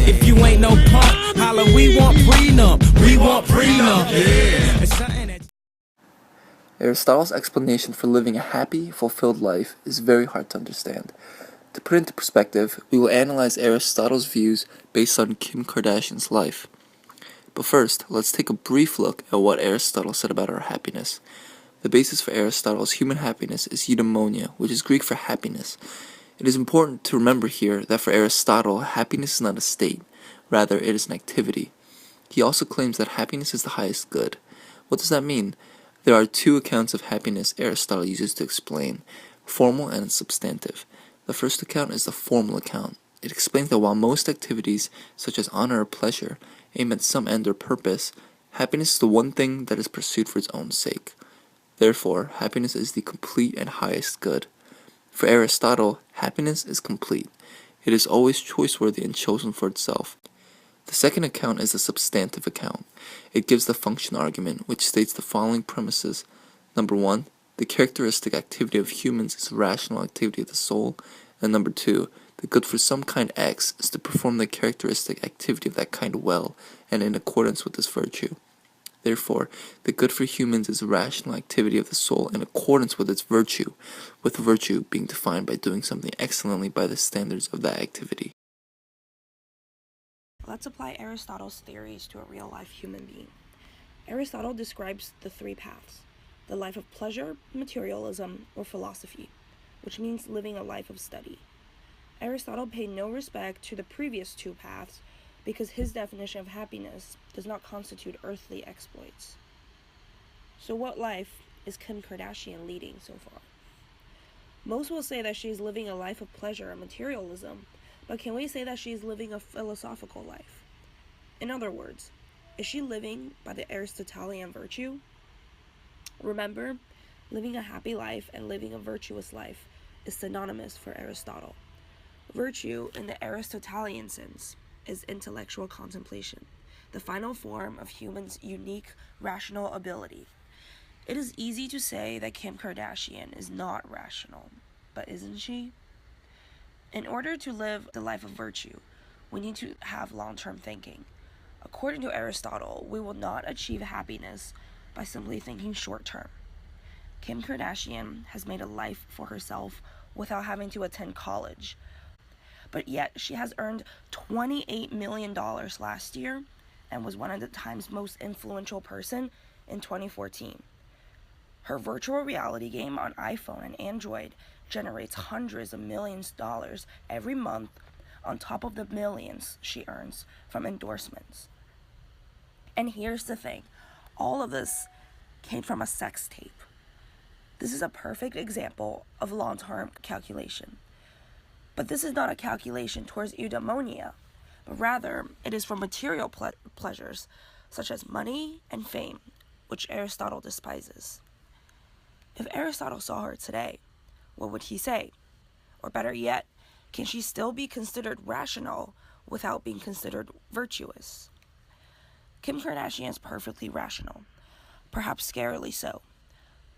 If you ain't no punk, holla, we want prenup. We want prenup. Yeah. It's something that Aristotle's explanation for living a happy, fulfilled life is very hard to understand. To put into perspective, we will analyze Aristotle's views based on Kim Kardashian's life. But first, let's take a brief look at what Aristotle said about our happiness. The basis for Aristotle's human happiness is eudaimonia, which is Greek for happiness. It is important to remember here that for Aristotle, happiness is not a state, rather it is an activity. He also claims that happiness is the highest good. What does that mean? There are two accounts of happiness Aristotle uses to explain, formal and substantive. The first account is the formal account. It explains that while most activities, such as honor or pleasure, aim at some end or purpose, happiness is the one thing that is pursued for its own sake. Therefore, happiness is the complete and highest good. For Aristotle, happiness is complete. It is always choice-worthy and chosen for itself. The second account is the substantive account. It gives the function argument, which states the following premises. Number 1, the characteristic activity of humans is rational activity of the soul. And number 2, the good for some kind X is to perform the characteristic activity of that kind well and in accordance with this virtue. Therefore, the good for humans is rational activity of the soul in accordance with its virtue, with virtue being defined by doing something excellently by the standards of that activity. Let's apply Aristotle's theories to a real-life human being. Aristotle describes the three paths: the life of pleasure, materialism, or philosophy, which means living a life of study. Aristotle paid no respect to the previous two paths because his definition of happiness does not constitute earthly exploits. So what life is Kim Kardashian leading so far? Most will say that she's living a life of pleasure and materialism, but can we say that she's living a philosophical life? In other words, is she living by the Aristotelian virtue? Remember, living a happy life and living a virtuous life is synonymous for Aristotle. Virtue, in the Aristotelian sense, is intellectual contemplation, the final form of humans' unique rational ability. It is easy to say that Kim Kardashian is not rational, but isn't she? In order to live the life of virtue, we need to have long-term thinking. According to Aristotle, we will not achieve happiness by simply thinking short-term. Kim Kardashian has made a life for herself without having to attend college, but yet she has earned $28 million last year and was one of the Time's most influential person in 2014. Her virtual reality game on iPhone and Android generates hundreds of millions of dollars every month on top of the millions she earns from endorsements. And here's the thing, all of this came from a sex tape. This is a perfect example of long-term calculation. But this is not a calculation towards eudaimonia, but rather it is for material pleasures such as money and fame, which Aristotle despises. If Aristotle saw her today, what would he say? Or better yet, can she still be considered rational without being considered virtuous? Kim Kardashian is perfectly rational, perhaps scarily so.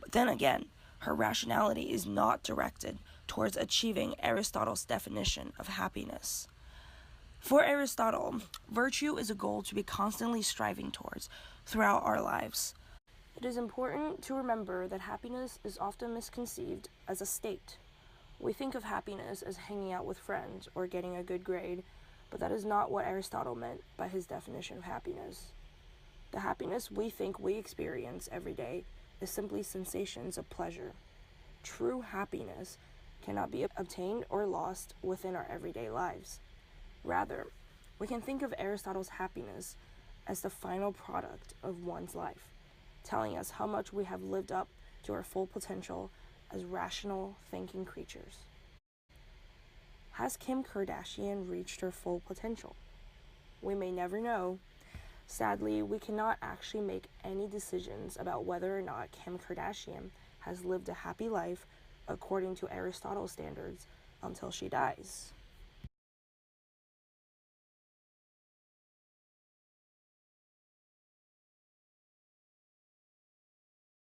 But then again, her rationality is not directed towards achieving Aristotle's definition of happiness. For Aristotle, virtue is a goal to be constantly striving towards throughout our lives. It is important to remember that happiness is often misconceived as a state. We think of happiness as hanging out with friends or getting a good grade, but that is not what Aristotle meant by his definition of happiness. The happiness we think we experience every day is simply sensations of pleasure. True happiness cannot be obtained or lost within our everyday lives. Rather, we can think of Aristotle's happiness as the final product of one's life, telling us how much we have lived up to our full potential as rational, thinking creatures. Has Kim Kardashian reached her full potential? We may never know. Sadly, we cannot actually make any decisions about whether or not Kim Kardashian has lived a happy life according to Aristotle's standards until she dies.